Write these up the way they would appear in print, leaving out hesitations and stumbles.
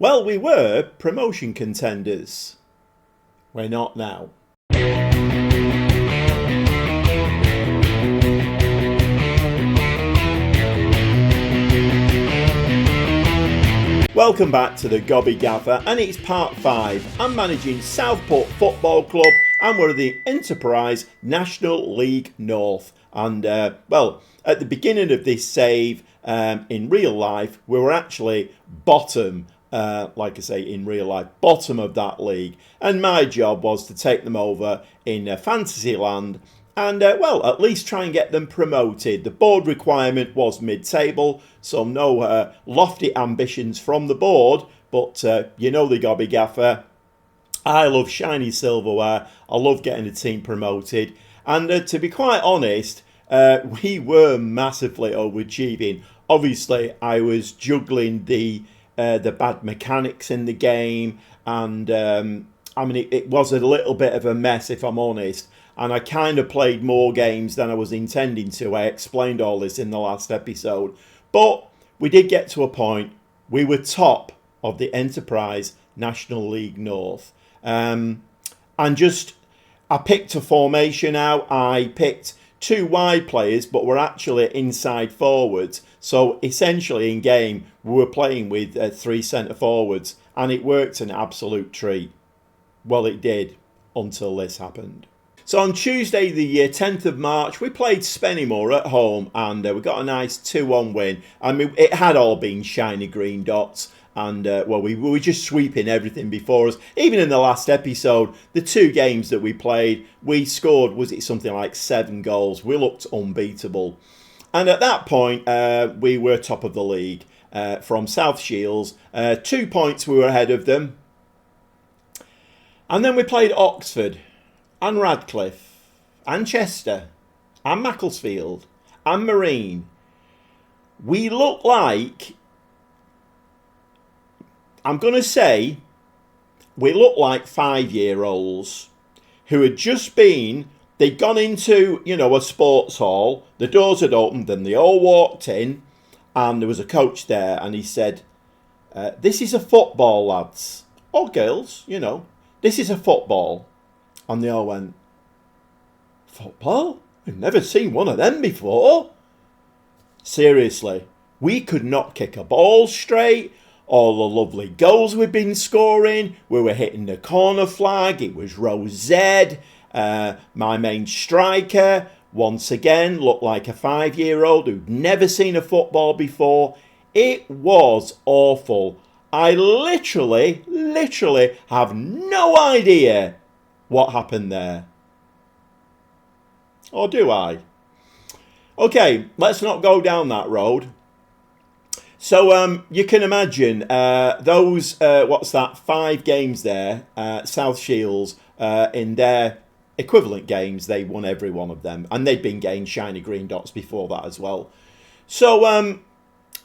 Well, we were promotion contenders. We're not now. Welcome back to the Gobby Gaffer, and it's part 5. I'm managing Southport Football Club and we're the Enterprise National League North. And, well, at the beginning of this save, in real life, we were actually bottom, like I say, in real life, bottom of that league. And my job was to take them over in Fantasyland and, well, at least try and get them promoted. The board requirement was mid-table, so no lofty ambitions from the board. But you know the Gobby Gaffer. I love shiny silverware. I love getting a team promoted. And to be quite honest, we were massively overachieving. Obviously, I was juggling the bad mechanics in the game. And, I mean, it was a little bit of a mess, if I'm honest. And I kind of played more games than I was intending to. I explained all this in the last episode. But we did get to a point. We were top of the Enterprise National League North. And just, I picked a formation out. I picked 2 wide players, but we're actually inside forwards. So essentially in game, we were playing with 3 centre forwards. And it worked an absolute treat. Well, it did until this happened. So on Tuesday, the 10th of March, we played Spennymoor at home and we got a nice 2-1 win. I mean, it had all been shiny green dots and, well, we were just sweeping everything before us. Even in the last episode, the 2 games that we played, we scored, was it something like 7 goals? We looked unbeatable. And at that point, we were top of the league from South Shields. 2 points we were ahead of them. And then we played Oxford and Radcliffe, and Chester, and Macclesfield, and Marine. We look like, I'm going to say, we look like 5-year-olds who had just been, they'd gone into, you know, a sports hall, the doors had opened and they all walked in, and there was a coach there, and he said, this is a football, lads, or girls, you know, this is a football. And they all went, football? We've never seen one of them before. Seriously, we could not kick a ball straight. All the lovely goals we've been scoring. We were hitting the corner flag. It was row Z. My main striker, once again, looked like a 5-year-old who'd never seen a football before. It was awful. I literally have no idea what happened there. Or do I? Okay, let's not go down that road. So you can imagine those, 5 games there, South Shields, in their equivalent games, they won every one of them. And they'd been getting shiny green dots before that as well. So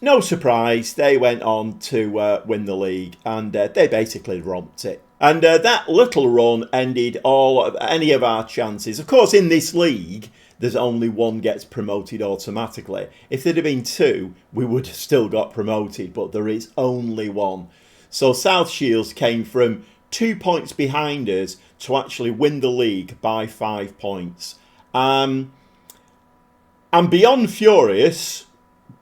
no surprise, they went on to win the league. And they basically romped it. And that little run ended any of our chances. Of course, in this league, there's only one gets promoted automatically. If there'd have been 2, we would have still got promoted, but there is only one. So South Shields came from 2 points behind us to actually win the league by 5 points. I'm beyond furious,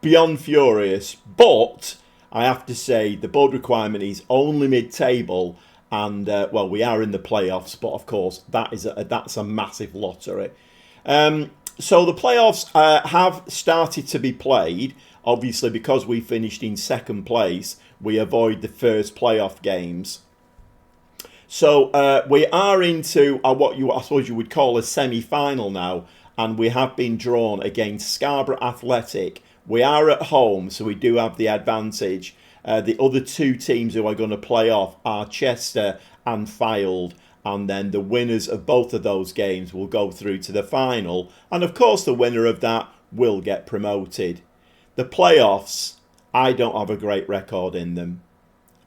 but I have to say the board requirement is only mid-table. And, well, we are in the playoffs, but, of course, that's a massive lottery. So the playoffs have started to be played. Obviously, because we finished in 2nd place, we avoid the first playoff games. So we are into what I suppose you would call a semi-final now. And we have been drawn against Scarborough Athletic. We are at home, so we do have the advantage. The other 2 teams who are going to play off are Chester and Fylde. And then the winners of both of those games will go through to the final. And of course, the winner of that will get promoted. The playoffs, I don't have a great record in them.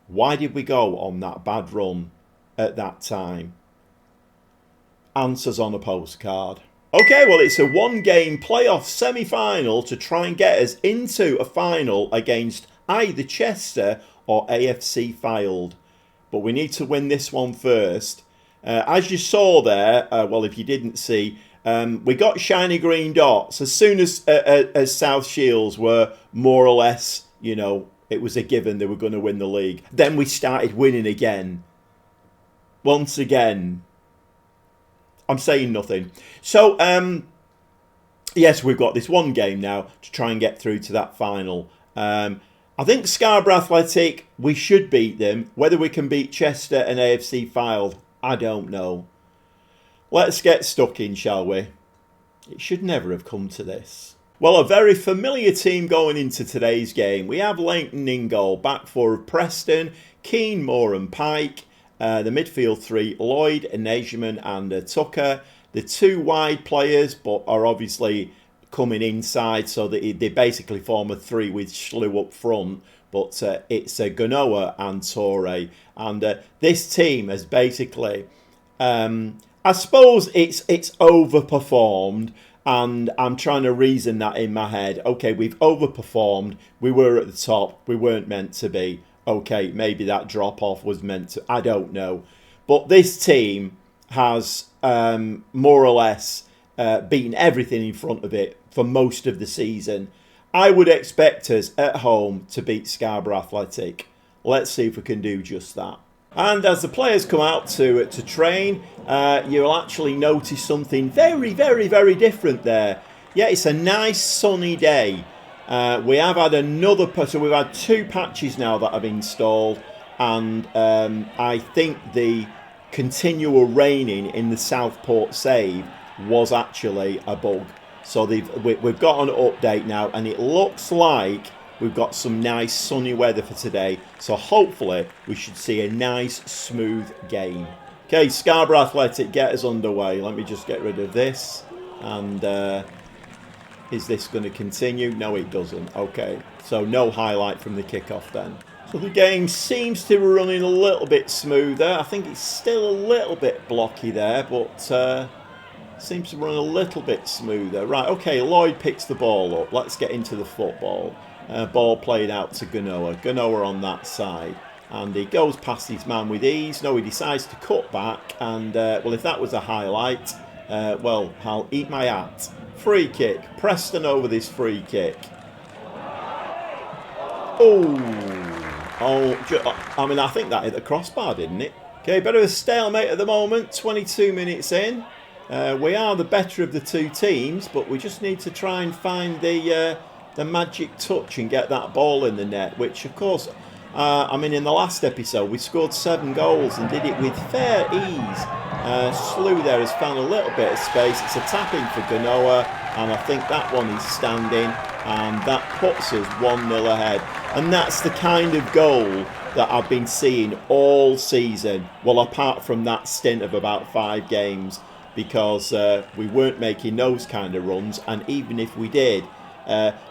Why did we go on that bad run at that time? Answers on a postcard. Okay, well, it's a 1-game playoff semi-final to try and get us into a final against either Chester or AFC filed. But we need to win this one first. As you saw there, well, if you didn't see, we got shiny green dots. As soon as South Shields were more or less, you know, it was a given they were going to win the league. Then we started winning again. Once again. I'm saying nothing. So, yes, we've got this one game now to try and get through to that final. I think Scarborough Athletic, we should beat them. Whether we can beat Chester and AFC filed, I don't know. Let's get stuck in, shall we? It should never have come to this. Well, a very familiar team going into today's game. We have Leighton in goal, back four of Preston, Keane, Moore and Pike. The midfield three, Lloyd, Nejman and Tucker. The two wide players, but are obviously coming inside, so that they basically form a three with Schlew up front. But it's Ganoa and Torre. And this team has basically, I suppose it's overperformed. And I'm trying to reason that in my head. Okay, we've overperformed. We were at the top. We weren't meant to be. Okay, maybe that drop-off was meant to... I don't know. But this team has more or less beaten everything in front of it for most of the season. I would expect us at home to beat Scarborough Athletic. Let's see if we can do just that. And as the players come out to train, you'll actually notice something very, very, very different there. Yeah, it's a nice sunny day. We have had so we've had two patches now that have installed, and I think the continual raining in the Southport save was actually a bug. So we've got an update now, and it looks like we've got some nice sunny weather for today. So hopefully we should see a nice smooth game. Okay, Scarborough Athletic, get us underway. Let me just get rid of this. And is this going to continue? No, it doesn't. Okay, so no highlight from the kickoff then. So the game seems to be running a little bit smoother. I think it's still a little bit blocky there, but seems to run a little bit smoother. Right, okay, Lloyd picks the ball up. Let's get into the football. Ball played out to Ganoa. Ganoa on that side. And he goes past his man with ease. No, he decides to cut back. And, well, if that was a highlight, well, I'll eat my hat. Free kick. Preston over this free kick. Oh, I mean, I think that hit the crossbar, didn't it? Okay, bit of a stalemate at the moment. 22 minutes in. We are the better of the two teams, but we just need to try and find the magic touch and get that ball in the net, which, of course, I mean, in the last episode, we scored 7 goals and did it with fair ease. Slew there has found a little bit of space. It's a tap-in for Ganoa, and I think that one is standing, and that puts us 1-0 ahead. And that's the kind of goal that I've been seeing all season, well, apart from that stint of about 5 games, because we weren't making those kind of runs, and even if we did,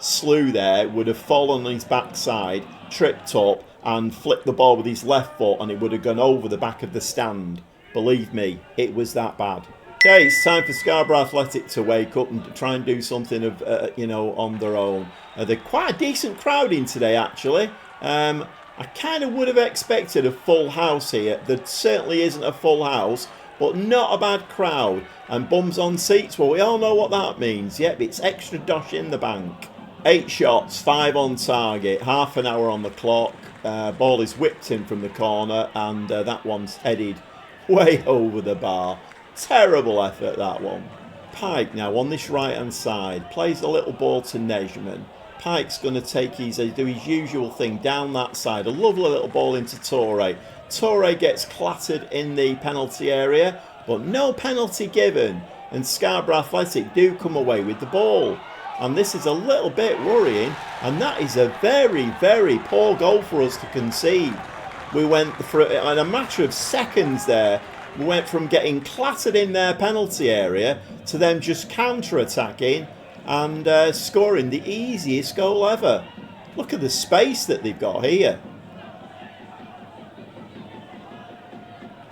Slew there would have fallen on his backside, tripped up, and flicked the ball with his left foot, and it would have gone over the back of the stand. Believe me, it was that bad. Okay, it's time for Scarborough Athletic to wake up and try and do something of, you know, on their own. They're quite a decent crowd in today, actually. I kind of would have expected a full house here. There certainly isn't a full house, but not a bad crowd. And bums on seats, well, we all know what that means. Yep, it's extra dosh in the bank. 8 shots, 5 on target, half an hour on the clock. Ball is whipped in from the corner, and that one's headed way over the bar. Terrible effort, that one. Pike now on this right-hand side. Plays a little ball to Nejman. Pike's going to do his usual thing down that side. A lovely little ball into Torre. Torre gets clattered in the penalty area, but no penalty given. And Scarborough Athletic do come away with the ball. And this is a little bit worrying. And that is a very, very poor goal for us to concede. We went for, in a matter of seconds there, we went from getting clattered in their penalty area to them just counter-attacking and scoring the easiest goal ever. Look at the space that they've got here.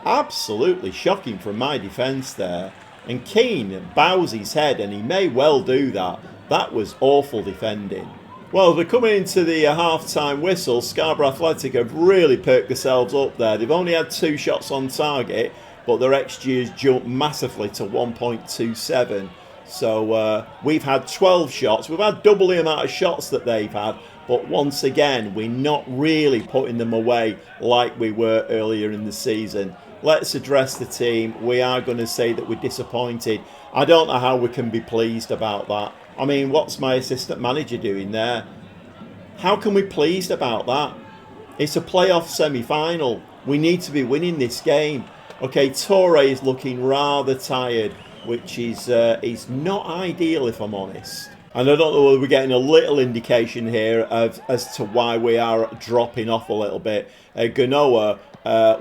Absolutely shocking from my defence there. And Keane bows his head, and he may well do that. That was awful defending. Well, they're coming into the half-time whistle. Scarborough Athletic have really perked themselves up there. They've only had 2 shots on target, but their XG has jumped massively to 1.27. So we've had 12 shots. We've had double the amount of shots that they've had. But once again, we're not really putting them away like we were earlier in the season. Let's address the team. We are going to say that we're disappointed. I don't know how we can be pleased about that. I mean, what's my assistant manager doing there? How can we be pleased about that? It's a playoff semi-final. We need to be winning this game. Okay, Torre is looking rather tired, which is not ideal if I'm honest. And I don't know whether we're getting a little indication here as to why we are dropping off a little bit. Ganoa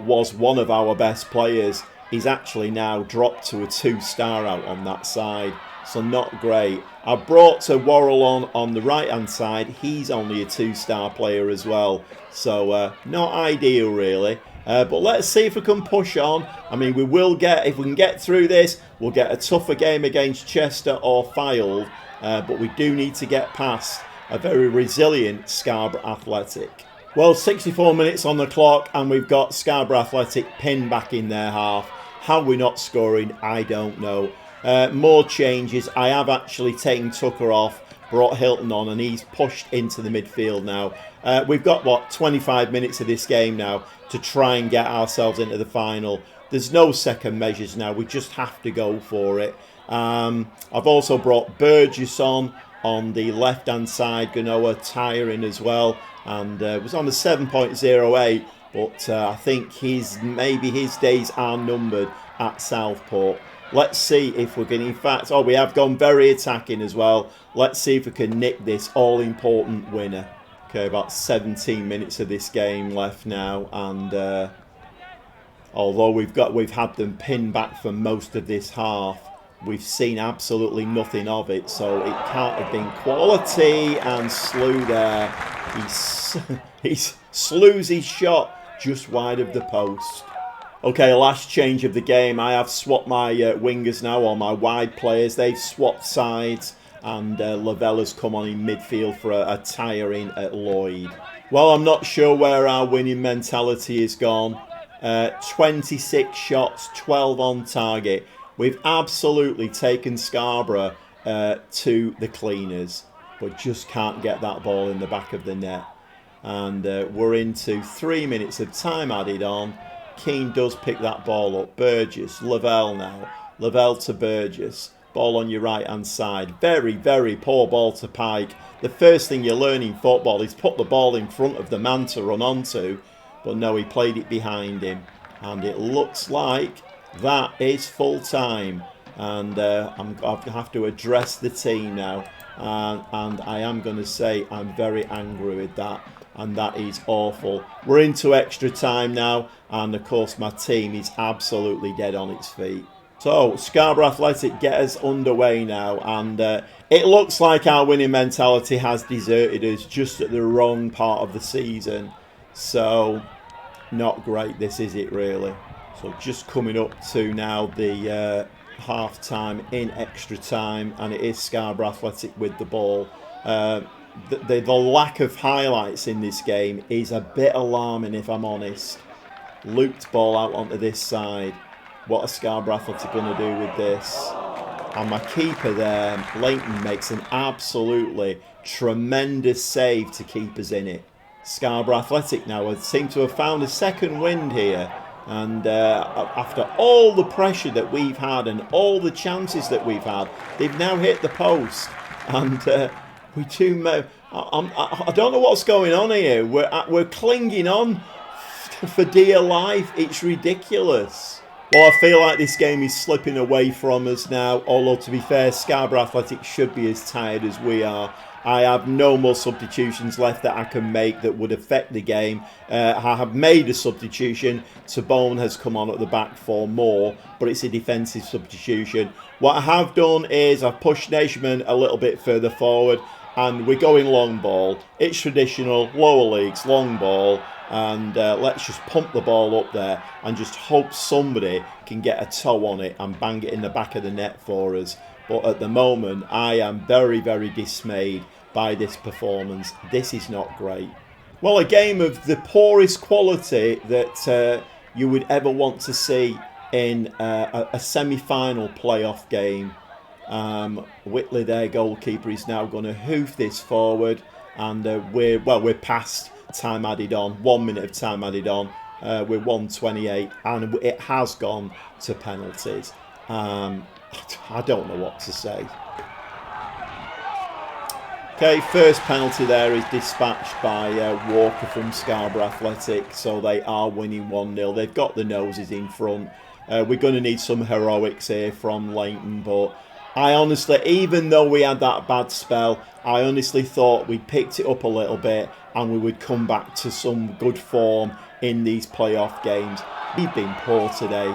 was one of our best players. He's actually now dropped to a 2-star out on that side. So not great. I brought Worrell on the right hand side. He's only a 2-star player as well. So not ideal really. But let's see if we can push on. I mean, if we can get through this, we'll get a tougher game against Chester or Fylde. But we do need to get past a very resilient Scarborough Athletic. Well, 64 minutes on the clock and we've got Scarborough Athletic pinned back in their half. How we're not scoring, I don't know. More changes. I have actually taken Tucker off, brought Hilton on, and he's pushed into the midfield now. We've got, 25 minutes of this game now to try and get ourselves into the final. There's no second measures now. We just have to go for it. I've also brought Burgess on the left-hand side. Ganoa tiring as well. And was on a 7.08. But I think his days are numbered at Southport. Let's see if we can, in fact, we have gone very attacking as well. Let's see if we can nick this all-important winner. Okay, about 17 minutes of this game left now, and although we've had them pinned back for most of this half, we've seen absolutely nothing of it. So it can't have been quality, and Slew there. He slews his shot just wide of the post. Okay, last change of the game. I have swapped my wingers now, or my wide players. They've swapped sides, and Lavella's come on in midfield for a tiring at Lloyd. Well, I'm not sure where our winning mentality is gone. 26 shots, 12 on target. We've absolutely taken Scarborough to the cleaners, but just can't get that ball in the back of the net. And we're into 3 minutes of time added on. Keane does pick that ball up. Burgess, Lavelle now. Lavelle to Burgess. Ball on your right hand side. Very, very poor ball to Pike. The first thing you learn in football is put the ball in front of the man to run onto. But no, he played it behind him. And it looks like that is full time. And I have to address the team now. And I am going to say I'm very angry with that. And that is awful. We're into extra time now. And of course my team is absolutely dead on its feet. So Scarborough Athletic get us underway now. And it looks like our winning mentality has deserted us just at the wrong part of the season. So not great, this is it really. So just coming up to now the half time in extra time. And it is Scarborough Athletic with the ball. The lack of highlights in this game is a bit alarming if I'm honest. Looped ball out onto this side. What are Scarborough Athletic going to do with this? And my keeper there, Leighton, makes an absolutely tremendous save to keep us in it. Scarborough Athletic now seem to have found a second wind here. And after all the pressure that we've had and all the chances that we've had, they've now hit the post. And I don't know what's going on here. We're clinging on for dear life. It's ridiculous. Well, I feel like this game is slipping away from us now. Although, to be fair, Scarborough Athletic should be as tired as we are. I have no more substitutions left that I can make that would affect the game. I have made a substitution. Tabone has come on at the back for more, but it's a defensive substitution. What I have done is I've pushed Naishman a little bit further forward, and we're going long ball. It's traditional, lower leagues, long ball. And let's just pump the ball up there and just hope somebody can get a toe on it and bang it in the back of the net for us. But at the moment, I am very, very dismayed by this performance. This is not great. Well, a game of the poorest quality that you would ever want to see in a semi-final playoff game. Whitley, their goalkeeper, is now going to hoof this forward, and we're past time added on. 1 minute of time added on. We're 1:28, and it has gone to penalties. I don't know what to say. Okay, first penalty there is dispatched by Walker from Scarborough Athletic, so they are winning 1-0. They've got the noses in front. We're going to need some heroics here from Leighton, but I honestly, even though we had that bad spell, I honestly thought we picked it up a little bit and we would come back to some good form in these playoff games. We've been poor today.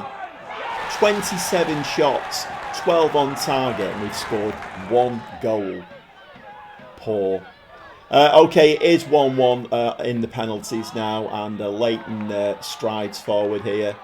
27 shots, 12 on target, and we've scored 1 goal. Poor. Okay, it is 1-1 in the penalties now, and Leighton strides forward here.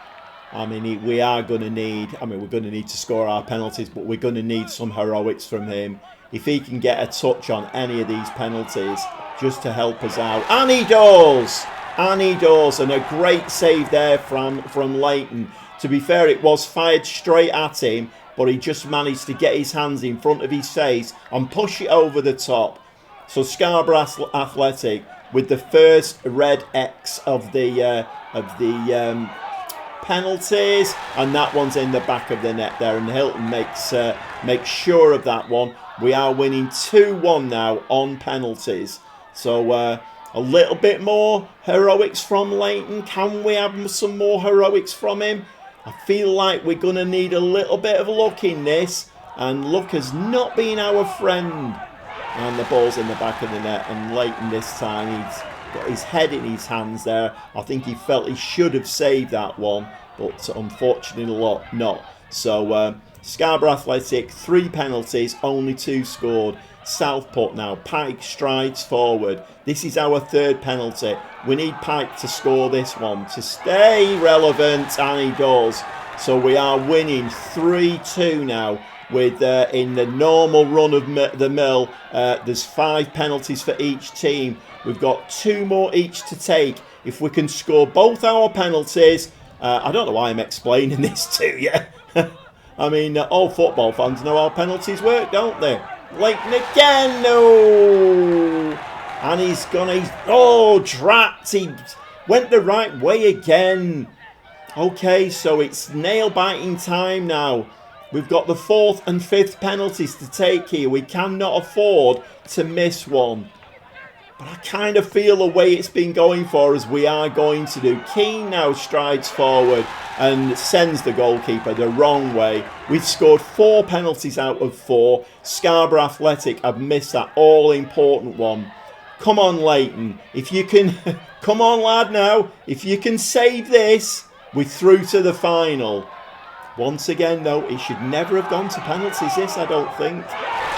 I mean, we are going to need, we're going to need to score our penalties, but we're going to need some heroics from him. If he can get a touch on any of these penalties, just to help us out. And he does! And he does, and a great save there from Leighton. To be fair, it was fired straight at him, but he just managed to get his hands in front of his face and push it over the top. So Scarborough Athletic with the first red X of the penalties, and that one's in the back of the net there, and Hilton makes sure of that one. We are winning 2-1 now on penalties. So a little bit more heroics from Leighton. Can we have some more heroics from him? I feel like we're going to need a little bit of luck in this, and luck has not been our friend. And the ball's in the back of the net, and Leighton this time, he's got his head in his hands there. I think he felt he should have saved that one, but unfortunately not. So Scarborough Athletic, 3 penalties, only 2 scored. Southport now, Pike strides forward. This is our 3rd penalty. We need Pike to score this one to stay relevant, and he does. So we are winning 3-2 now. With in the normal run of the mill, there's 5 penalties for each team. We've got 2 more each to take. If we can score both our penalties, I don't know why I'm explaining this to you. I mean, all football fans know how penalties work, don't they? Leighton again, no! And he's trapped. He went the right way again. Okay, so it's nail-biting time now. We've got the 4th and 5th penalties to take here. We cannot afford to miss one. But I kind of feel the way it's been going for us, we are going to do. Keane now strides forward and sends the goalkeeper the wrong way. We've scored 4 penalties out of 4. Scarborough Athletic have missed that all-important one. Come on, Leighton. If you can... Come on, lad, now. If you can save this, we're through to the final. Once again, though, it should never have gone to penalties, this, I don't think.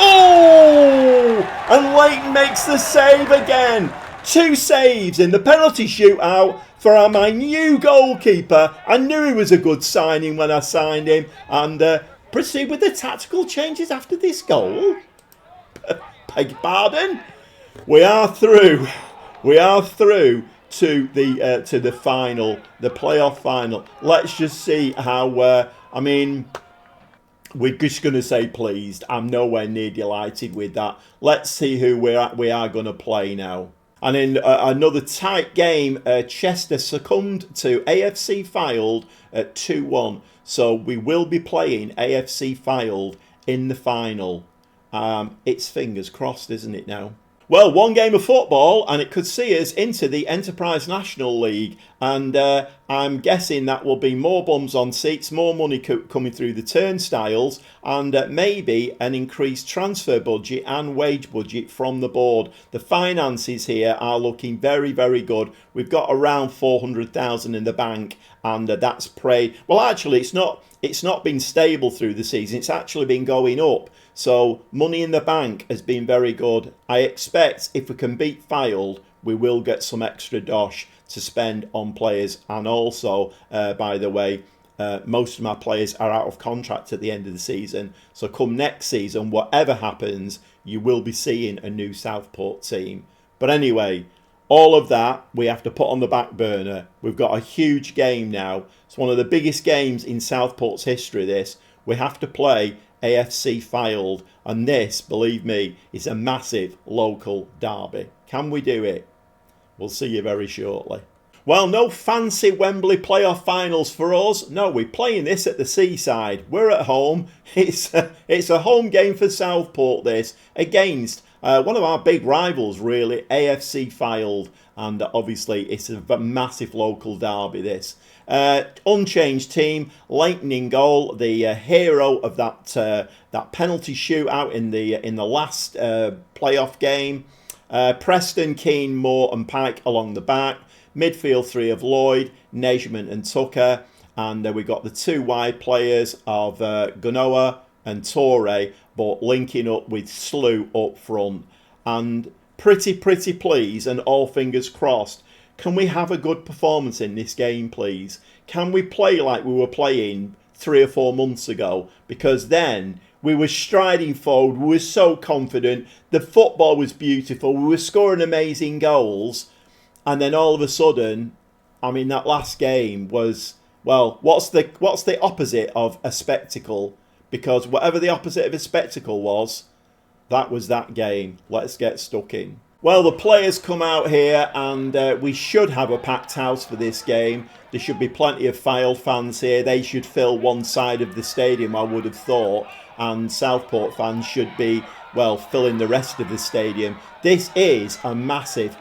Oh! And Leighton makes the save again. 2 saves in the penalty shootout for my new goalkeeper. I knew he was a good signing when I signed him. And proceed with the tactical changes after this goal. Beg pardon? We are through. We are through to the final, the playoff final. Let's just see how... we're just going to say pleased. I'm nowhere near delighted with that. Let's see who we are going to play now. And in another tight game, Chester succumbed to AFC Fylde at 2-1. So we will be playing AFC Fylde in the final. It's fingers crossed, isn't it now? Well, 1 game of football, and it could see us into the Enterprise National League. And I'm guessing that will be more bums on seats, more money coming through the turnstiles, and maybe an increased transfer budget and wage budget from the board. The finances here are looking very, very good. We've got around 400,000 in the bank, and that's prayed. Well, actually, it's not been stable through the season. It's actually been going up. So money in the bank has been very good. I expect if we can beat Fylde, we will get some extra dosh to spend on players. And also, by the way, most of my players are out of contract at the end of the season. So come next season, whatever happens, you will be seeing a new Southport team. But anyway, all of that we have to put on the back burner. We've got a huge game now. It's one of the biggest games in Southport's history, this. We have to play AFC Fylde. And this, believe me, is a massive local derby. Can we do it? We'll see you very shortly. Well, no fancy Wembley playoff finals for us. No, we're playing this at the seaside. We're at home. It's a home game for Southport, this, against one of our big rivals, really, AFC Fylde. And obviously, it's a massive local derby, this. Unchanged team, Leighton in goal, the hero of that penalty shootout in the last playoff game. Preston, Keane, Moore and Pike along the back. Midfield three of Lloyd, Naismith and Tucker. And we've got the two wide players of Gunoa and Torre, but linking up with Slew up front. And pretty please, and all fingers crossed, can we have a good performance in this game, please? Can we play like we were playing 3 or 4 months ago? Because then we were striding forward, we were so confident, the football was beautiful, we were scoring amazing goals. And then all of a sudden, I mean, that last game was, well, what's the opposite of a spectacle? Because whatever the opposite of a spectacle was, that was that game. Let's get stuck in. Well, the players come out here and we should have a packed house for this game. There should be plenty of Fylde fans here. They should fill one side of the stadium, I would have thought. And Southport fans should be, well, filling the rest of the stadium. This is a massive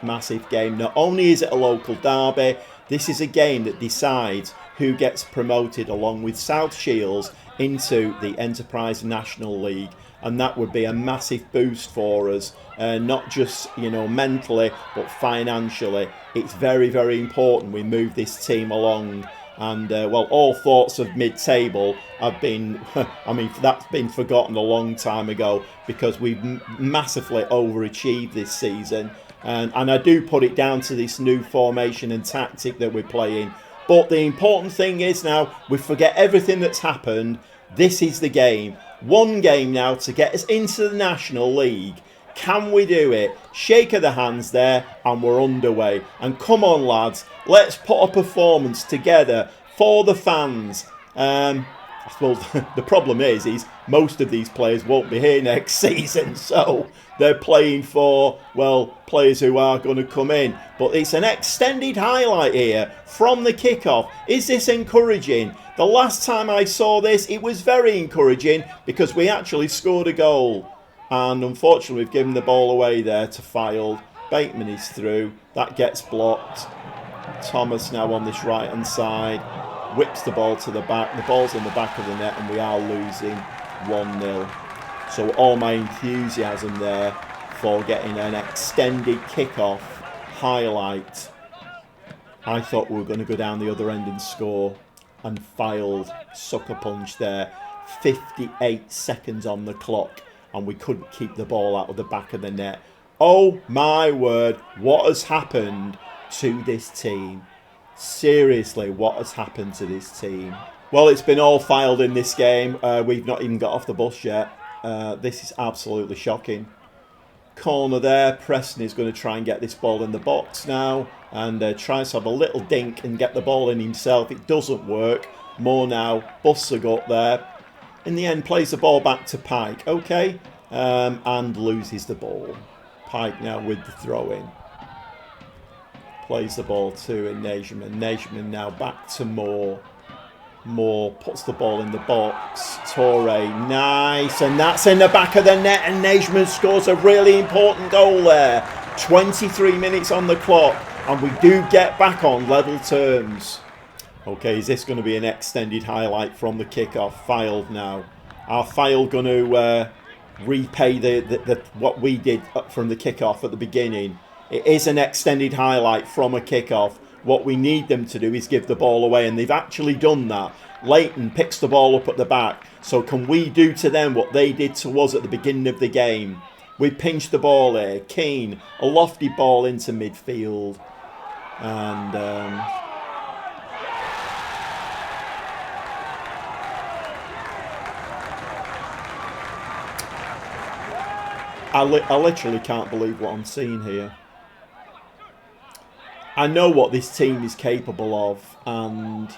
game. Not only is it a local derby, this is a game that decides who gets promoted along with South Shields into the Enterprise National League. And that would be a massive boost for us, not just, you know, mentally, but financially. It's very important we move this team along. And, well, all thoughts of mid-table have been, I mean, that's been forgotten a long time ago because we've massively overachieved this season. And I do put it down to this new formation and tactic that we're playing. But the important thing is now, we forget everything that's happened. This is the game. One game now to get us into the National League. Can we do it? Shake of the hands there and we're underway. And come on, lads, let's put a performance together for the fans. I suppose the problem is most of these players won't be here next season, so they're playing for, well, players who are going to come in. But it's an extended highlight here from the kickoff. Is this encouraging? The last time I saw this, it was very encouraging because we actually scored a goal. And unfortunately, we've given the ball away there to Fylde. Bateman is through. That gets blocked. Thomas now on this right-hand side. Whips the ball to the back. The ball's in the back of the net and we are losing 1-0. So all my enthusiasm there for getting an extended kickoff highlight. I thought we were going to go down the other end and score. And Fylde sucker punch there. 58 seconds on the clock. And we couldn't keep the ball out of the back of the net. Oh my word, what has happened to this team? Seriously, what has happened to this team? Well, it's been all Fylde in this game. We've not even got off the bus yet. This is absolutely shocking. Corner there. Preston is going to try and get this ball in the box now. And tries to have a little dink and get the ball in himself. It doesn't work. Moore now busts a gut there. In the end, plays the ball back to Pike. Okay. And loses the ball. Pike now with the throw-in. Plays the ball to Naismith. Naismith now back to Moore. Moore puts the ball in the box. Torre, nice. And that's in the back of the net. And Naismith scores a really important goal there. 23 minutes on the clock. And we do get back on level terms. Okay, is this going to be an extended highlight from the kickoff? Fylde now. Are Fylde going to repay the what we did from the kickoff at the beginning? It is an extended highlight from a kickoff. What we need them to do is give the ball away, and they've actually done that. Leighton picks the ball up at the back. So can we do to them what they did to us at the beginning of the game? We pinched the ball here. Keane, a lofty ball into midfield. And I literally can't believe what I'm seeing here. I know what this team is capable of, and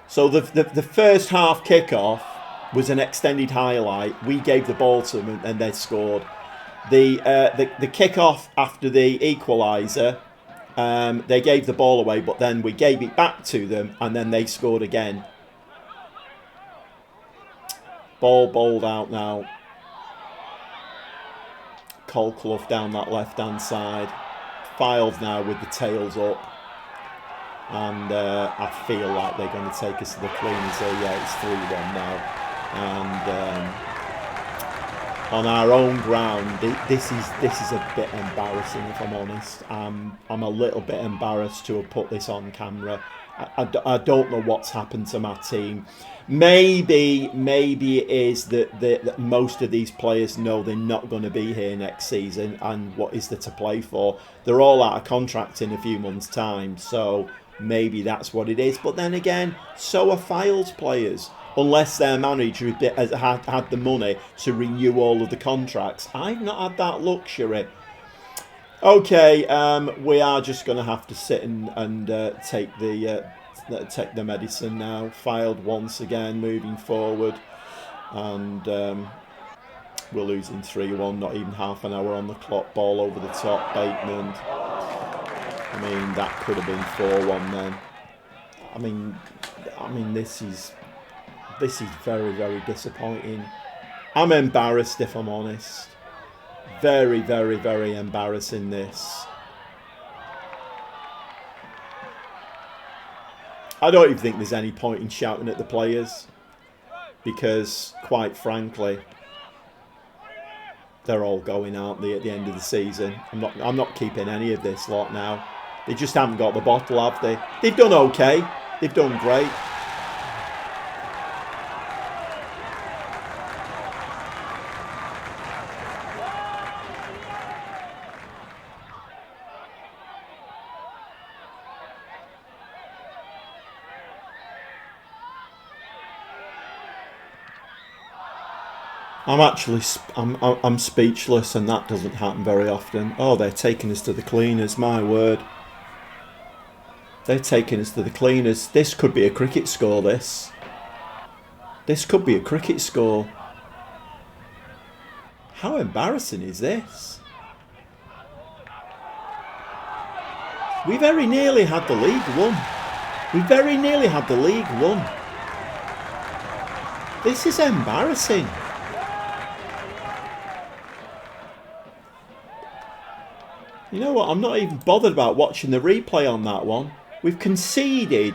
so the first half kickoff was an extended highlight. We gave the ball to them and they scored. The kickoff after the equaliser, they gave the ball away, but then we gave it back to them and then they scored again. Ball bowled out now. Colclough down that left-hand side. Filed now with the tails up. And I feel like they're going to take us to the cleaners here. Yeah, it's 3-1 now. And on our own ground, this is a bit embarrassing, if I'm honest. I'm a little bit embarrassed to have put this on camera. I don't know what's happened to my team. Maybe it is that most of these players know they're not going to be here next season, and what is there to play for? They're all out of contract in a few months' time, so maybe that's what it is. But then again, so are Files players. Unless their manager has had the money to renew all of the contracts. I've not had that luxury. Okay, we are just going to have to sit and take the medicine now. Filed once again, moving forward. And we're losing 3-1, not even half an hour on the clock. Ball over the top, Bateman. I mean, that could have been 4-1 then. I mean, this is very, very disappointing. I'm embarrassed, if I'm honest. Very, very, very embarrassing, this. I don't even think there's any point in shouting at the players, because, quite frankly, they're all going, aren't they, at the end of the season? I'm not keeping any of this lot now. They just haven't got the bottle, have they? They've done okay. They've done great. I'm speechless, and that doesn't happen very often. Oh, they're taking us to the cleaners, my word. They're taking us to the cleaners. This could be a cricket score, this. This could be a cricket score. How embarrassing is this? We very nearly had the league won. We very nearly had the league won. This is embarrassing. You know what? I'm not even bothered about watching the replay on that one. We've conceded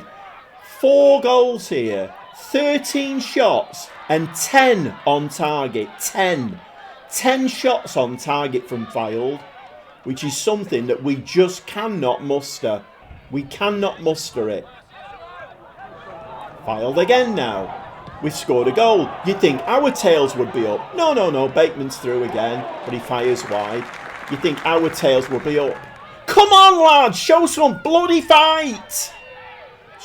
4 goals here, 13 shots and 10 on target. 10 shots on target from Filed, which is something that we just cannot muster. We cannot muster it. Filed again now. We've scored a goal. You'd think our tails would be up. No. Bateman's through again, but he fires wide. You think our tails will be up. Come on, lads, show some bloody fight.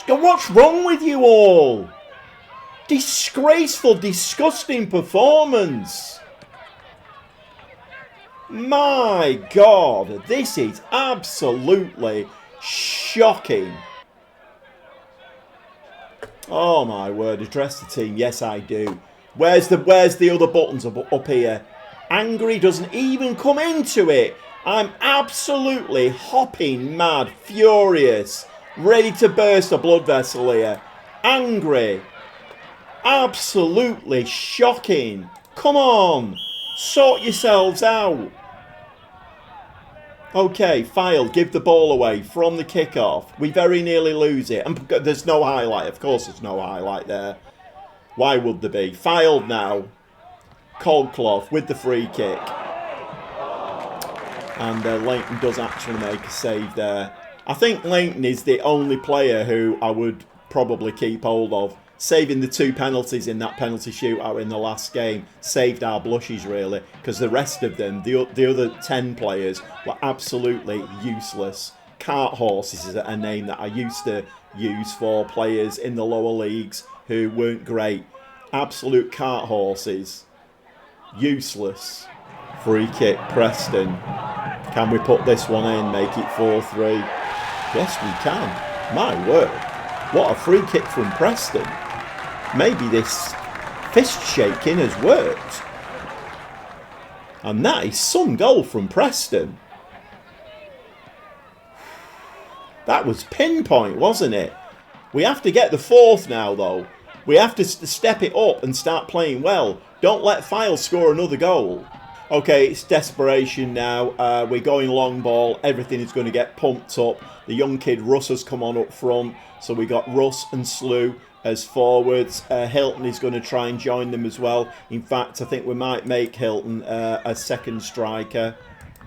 What's wrong with you all? Disgraceful, disgusting performance. My God, this is absolutely shocking. Oh my word, address the team. Yes, I do. Where's the other buttons up here? Angry doesn't even come into it. I'm absolutely hopping mad, furious, ready to burst a blood vessel here. Angry. Absolutely shocking. Come on, sort yourselves out. Okay, Filed, give the ball away from the kickoff. We very nearly lose it. And there's no highlight. Of course there's no highlight there. Why would there be? Filed now. Colclough with the free kick. And Leighton does actually make a save there. I think Leighton is the only player who I would probably keep hold of. Saving the 2 penalties in that penalty shootout in the last game saved our blushes, really, because the rest of them, the other 10 players, were absolutely useless. Cart horses is a name that I used to use for players in the lower leagues who weren't great. Absolute cart horses. Useless. Free kick, Preston. Can we put this one in, make it 4-3? Yes, we can. My word. What a free kick from Preston. Maybe this fist shaking has worked. And that is some goal from Preston. That was pinpoint, wasn't it? We have to get the fourth now, though. We have to step it up and start playing well. Don't let File score another goal. Okay, it's desperation now. We're going long ball. Everything is going to get pumped up. The young kid Russ has come on up front. So we got Russ and Slew as forwards. Hilton is going to try and join them as well. In fact, I think we might make Hilton a second striker.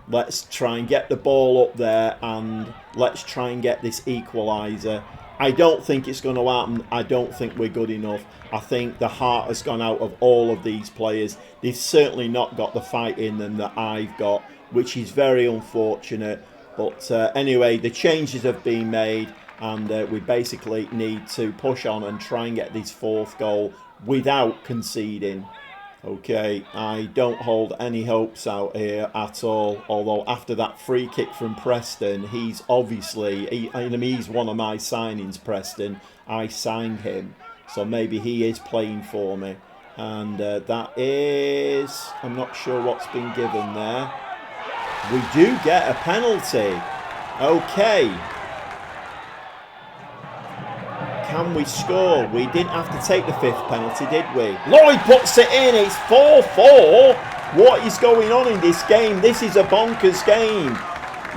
Let's try and get the ball up there and let's try and get this equaliser. I don't think it's going to happen. I don't think we're good enough. I think the heart has gone out of all of these players. They've certainly not got the fight in them that I've got, which is very unfortunate. But anyway, the changes have been made and we basically need to push on and try and get this fourth goal without conceding. Okay, I don't hold any hopes out here at all. Although after that free kick from Preston, he's obviously, he's one of my signings, Preston. I signed him, so maybe he is playing for me. And that is, I'm not sure what's been given there. We do get a penalty. Okay. Can we score? We didn't have to take the fifth penalty, did we? Lloyd puts it in. It's 4-4. What is going on in this game? This is a bonkers game.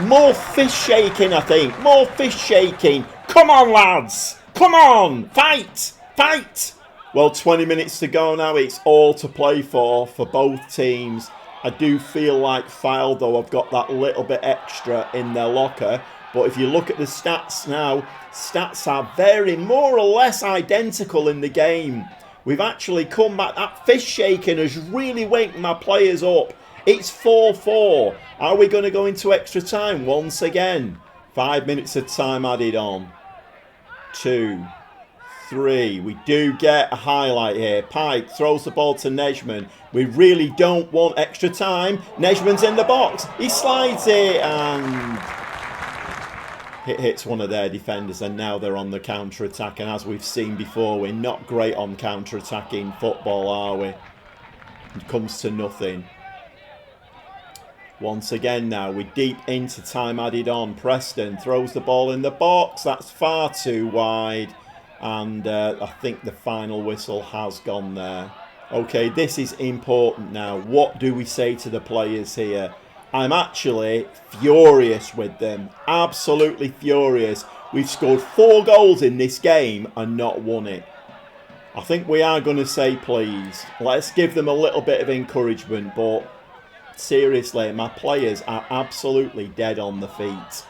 More fist shaking, I think. More fist shaking. Come on, lads. Come on. Fight. Fight. Well, 20 minutes to go now. It's all to play for both teams. I do feel like File, though, I've got that little bit extra in their locker. But if you look at the stats now, stats are very more or less identical in the game. We've actually come back. That fist shaking has really waked my players up. It's 4-4. Are we going to go into extra time once again? 5 minutes of time added on. 2, 3. We do get a highlight here. Pike throws the ball to Nejman. We really don't want extra time. Nejman's in the box. He slides it and it hits one of their defenders, and now they're on the counter-attack. And as we've seen before, we're not great on counter-attacking football, are we? It comes to nothing. Once again now, we're deep into time added on. Preston throws the ball in the box. That's far too wide. And I think the final whistle has gone there. Okay, this is important now. What do we say to the players here? I'm actually furious with them. Absolutely furious. We've scored 4 goals in this game and not won it. I think we are going to say please. Let's give them a little bit of encouragement. But seriously, my players are absolutely dead on the feet.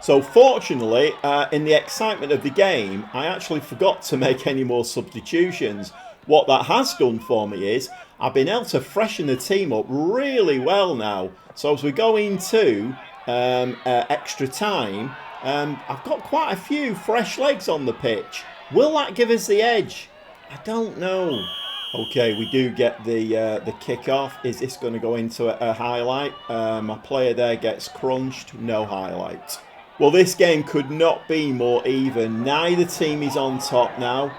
So fortunately, in the excitement of the game, I actually forgot to make any more substitutions. What that has done for me is I've been able to freshen the team up really well now. So as we go into extra time, I've got quite a few fresh legs on the pitch. Will that give us the edge? I don't know. Okay, we do get the kick-off. Is this going to go into a highlight? My player there gets crunched. No highlight. Well, this game could not be more even. Neither team is on top now.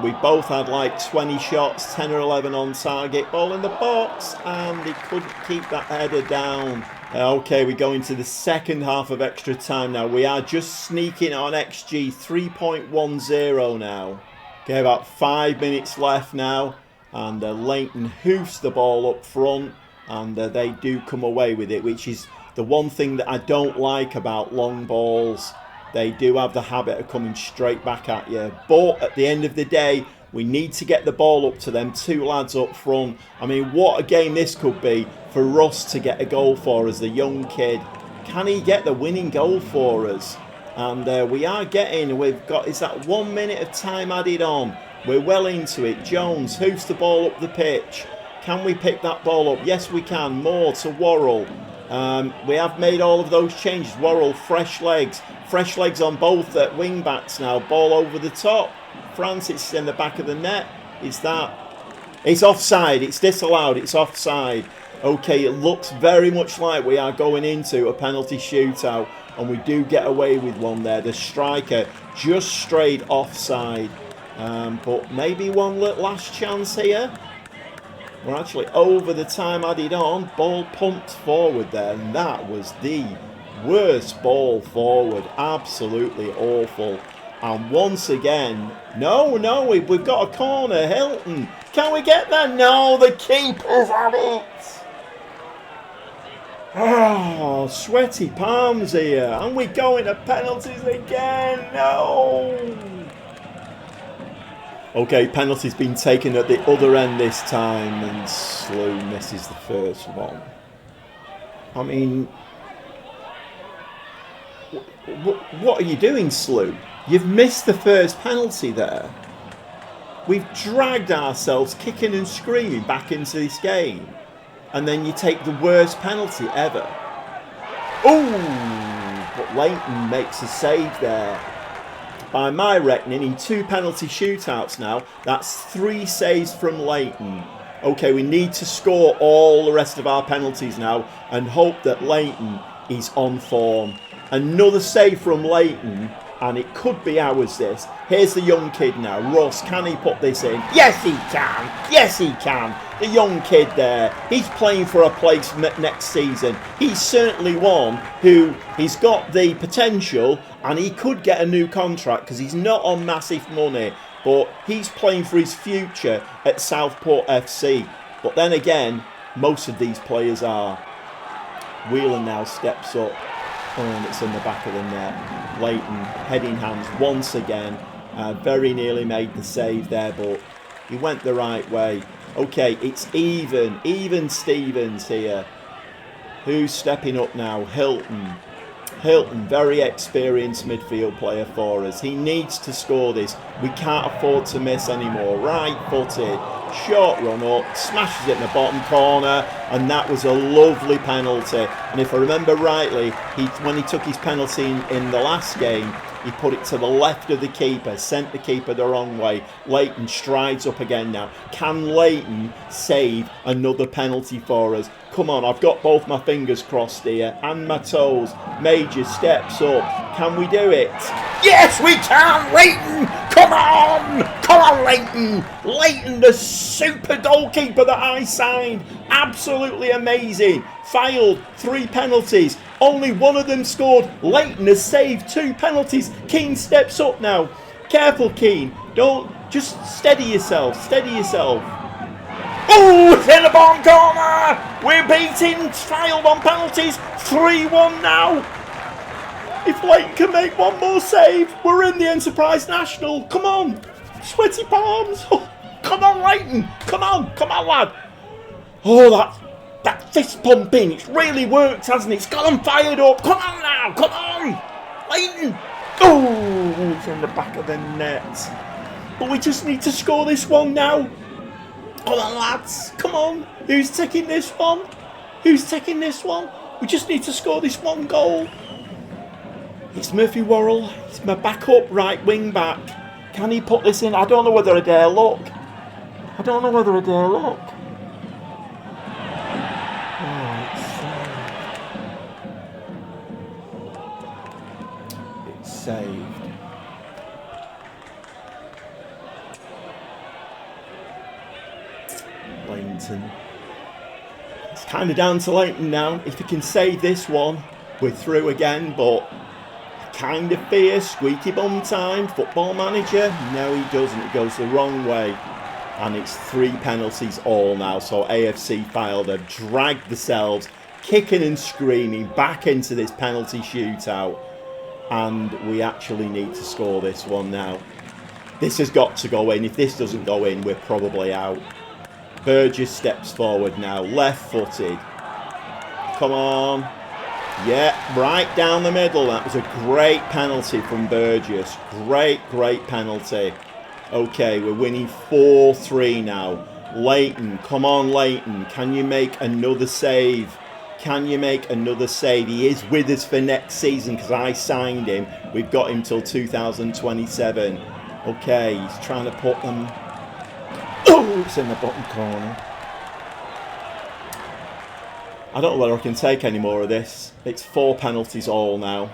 We both had like 20 shots, 10 or 11 on target. Ball in the box, and they couldn't keep that header down. Okay, we go into the second half of extra time now. We are just sneaking on XG 3.10 now. Okay, about 5 minutes left now. And Leighton hoofs the ball up front. And they do come away with it, which is the one thing that I don't like about long balls. They do have the habit of coming straight back at you. But at the end of the day, we need to get the ball up to them 2 lads up front. I mean, what a game this could be for Russ to get a goal for us, the young kid. Can he get the winning goal for us? And we are getting, is that 1 minute of time added on? We're well into it. Jones hoofs the ball up the pitch. Can we pick that ball up? Yes, we can. More to Worrell. We have made all of those changes. Worrell, fresh legs on both wing backs now. Ball over the top. Francis in the back of the net. Is that It's offside. It's disallowed. It's offside. Okay, it looks very much like we are going into a penalty shootout, and we do get away with one there. The striker just strayed offside, but maybe one last chance here. We're actually over the time added on. Ball pumped forward there, and that was the worst ball forward. Absolutely awful. And once again, no, we've got a corner. Hilton, can we get that? No, the keeper's at it. Oh, sweaty palms here. And we go into penalties again. No. Okay, penalty's been taken at the other end this time, and Slew misses the first one. I mean, what are you doing, Slew? You've missed the first penalty there. We've dragged ourselves kicking and screaming back into this game, and then you take the worst penalty ever. Oh, but Leighton makes a save there. By my reckoning, in 2 penalty shootouts now, that's 3 saves from Leighton. Okay, we need to score all the rest of our penalties now and hope that Leighton is on form. Another save from Leighton, and it could be ours this. Here's the young kid now. Ross, can he put this in? Yes, he can. Yes, he can. The young kid there. He's playing for a place next season. He's certainly one who he's got the potential, and he could get a new contract because he's not on massive money. But he's playing for his future at Southport FC. But then again, most of these players are. Whelan now steps up. And it's in the back of the net. Leighton, heading hands once again. Very nearly made the save there, but he went the right way. Okay, it's even. Even Stevens here. Who's stepping up now? Hilton. Hilton, very experienced midfield player for us. He needs to score this. We can't afford to miss anymore. Right-footed. Short run up, smashes it in the bottom corner, and that was a lovely penalty. And if I remember rightly, when he took his penalty in the last game, he put it to the left of the keeper, sent the keeper the wrong way. Leighton strides up again now. Can Leighton save another penalty for us? Come on, I've got both my fingers crossed here and my toes. Manger steps up. Can we do it? Yes, we can! Leighton! Come on! Come on, Leighton! Leighton, the super goalkeeper that I signed. Absolutely amazing. Filed 3 penalties. Only one of them scored. Leighton has saved 2 penalties. Keane steps up now. Careful, Keane. Don't... Just steady yourself. Steady yourself. Oh, it's in the bottom corner! We're beating Filed on penalties. 3-1 now. If Leighton can make one more save, we're in the Enterprise National. Come on. Sweaty palms. Oh, come on, Leighton. Come on, lad. Oh, that fist pumping. It's really worked, hasn't it? It's got them fired up. Come on now. Come on. Leighton. Oh, it's in the back of the net. But we just need to score this one now. Come on, lads. Come on. Who's taking this one? Who's taking this one? We just need to score this one goal. It's Murphy Worrell. It's my backup right wing back. Can he put this in? I don't know whether I dare look. I don't know whether I dare look. Oh, it's saved. Leighton. It's kind of down to Leighton now. If he can save this one, we're through again, but kind of fear, squeaky bum time, Football Manager. No, he doesn't. It goes the wrong way. And it's 3 penalties all now. So AFC Filed have dragged themselves, kicking and screaming, back into this penalty shootout. And we actually need to score this one now. This has got to go in. If this doesn't go in, we're probably out. Burgess steps forward now, left-footed. Come on. Yeah, right down the middle. That was a great penalty from Burgess. Great penalty. Okay, we're winning 4-3 now. Leighton, come on, Leighton. Can you make another save? Can you make another save? He is with us for next season because I signed him. We've got him till 2027. Okay, he's trying to put them... Oh, Shoots in the bottom corner. I don't know whether I can take any more of this. It's 4 penalties all now.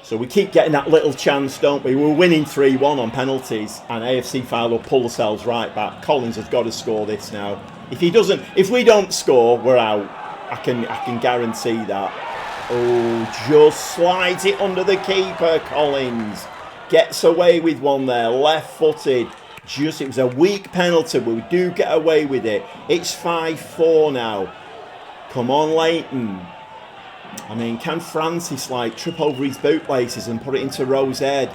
So we keep getting that little chance, don't we? We're winning 3-1 on penalties, and AFC Fylde will pull themselves right back. Collins has got to score this now. If we don't score, we're out. I can guarantee that. Oh, just slides it under the keeper, Collins. Gets away with one there, left-footed. It was a weak penalty, but we do get away with it. It's 5-4 now. Come on, Leighton. I mean, can Francis trip over his bootlaces and put it into Rowe's head?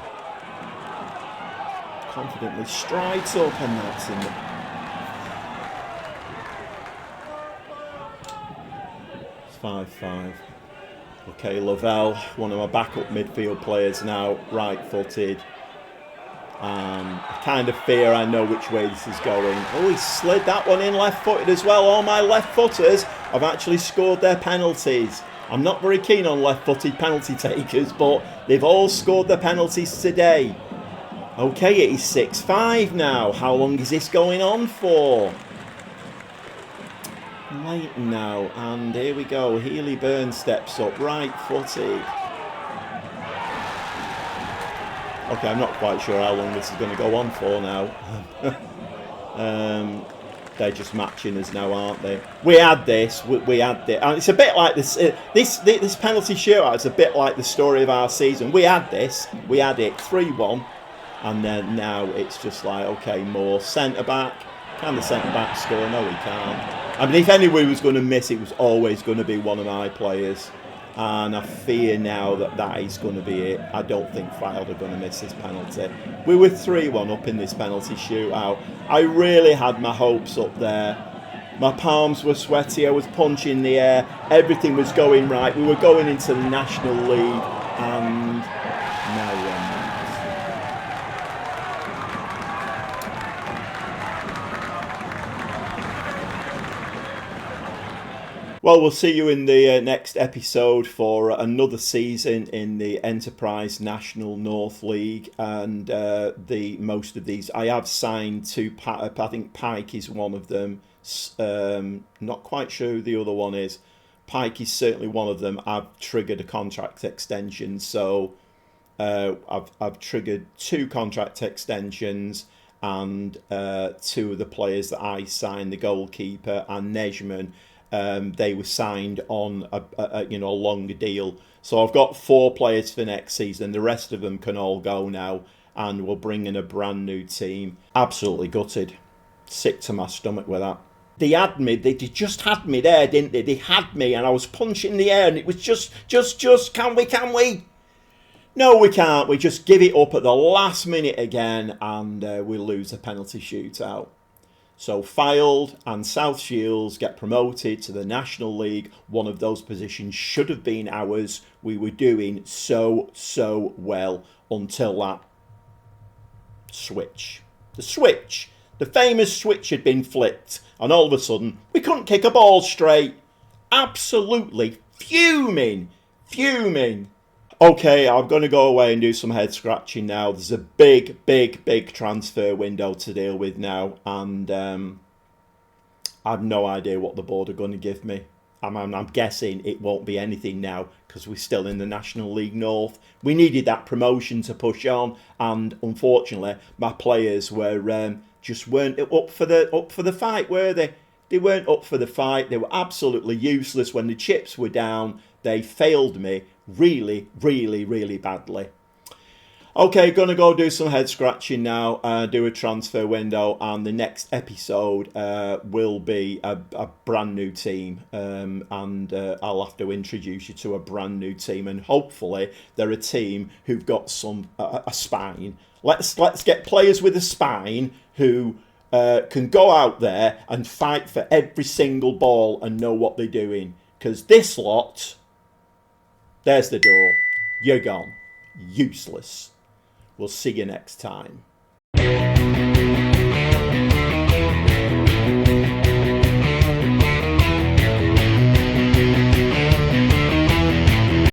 Confidently strides up, and that's in the... It's 5-5. Okay, Lavelle, one of my backup midfield players now, right-footed. I kind of fear I know which way this is going. Oh, he slid that one in left-footed as well. All my left-footers have actually scored their penalties. I'm not very keen on left-footed penalty takers, but they've all scored their penalties today. Okay, it is 6-5 now. How long is this going on for? Leighton now, and here we go. Healy Burns steps up, right-footed. Okay, I'm not quite sure how long this is going to go on for now. They're just matching us now, aren't they? We had this. We had it. And it's a bit like this. This penalty shootout is a bit like the story of our season. We had this. We had it 3-1, and then now it's just like, okay, more centre back. Can the centre back score? No, he can't. I mean, if anyone was going to miss, it was always going to be one of my players. And I fear now that is going to be it. I don't think Fylde are going to miss this penalty. We were 3-1 up in this penalty shootout. I really had my hopes up there. My palms were sweaty. I was punching the air. Everything was going right. We were going into the National League, and now we're not. Well, we'll see you in the next episode for another season in the Enterprise National North League, and the most of these I have signed to. I think Pike is one of them. Not quite sure who the other one is. Pike is certainly one of them. I've triggered a contract extension, so I've triggered 2 contract extensions, and 2 of the players that I signed, the goalkeeper and Nejman. They were signed on a longer deal. So I've got 4 players for next season. The rest of them can all go now, and we'll bring in a brand new team. Absolutely gutted. Sick to my stomach with that. They had me. They just had me there, didn't they? They had me, and I was punching the air, and it was just, can we? No, we can't. We just give it up at the last minute again, and we lose a penalty shootout. So Fylde and South Shields get promoted to the National League. One of those positions should have been ours. We were doing so well until that switch. The famous switch had been flipped, and all of a sudden we couldn't kick a ball straight. Absolutely fuming. Okay, I'm going to go away and do some head scratching now. There's a big transfer window to deal with now, and I have no idea what the board are going to give me. I'm guessing it won't be anything now, because we're still in the National League North. We needed that promotion to push on, and unfortunately, my players were just weren't up for the fight, were they? They weren't up for the fight. They were absolutely useless when the chips were down. They failed me really badly. Okay, gonna go do some head scratching now, do a transfer window, and the next episode will be a brand new team, and I'll have to introduce you to a brand new team, and hopefully they're a team who've got a spine. Let's get players with a spine who can go out there and fight for every single ball and know what they're doing, because this lot, there's the door. You're gone. Useless. We'll see you next time.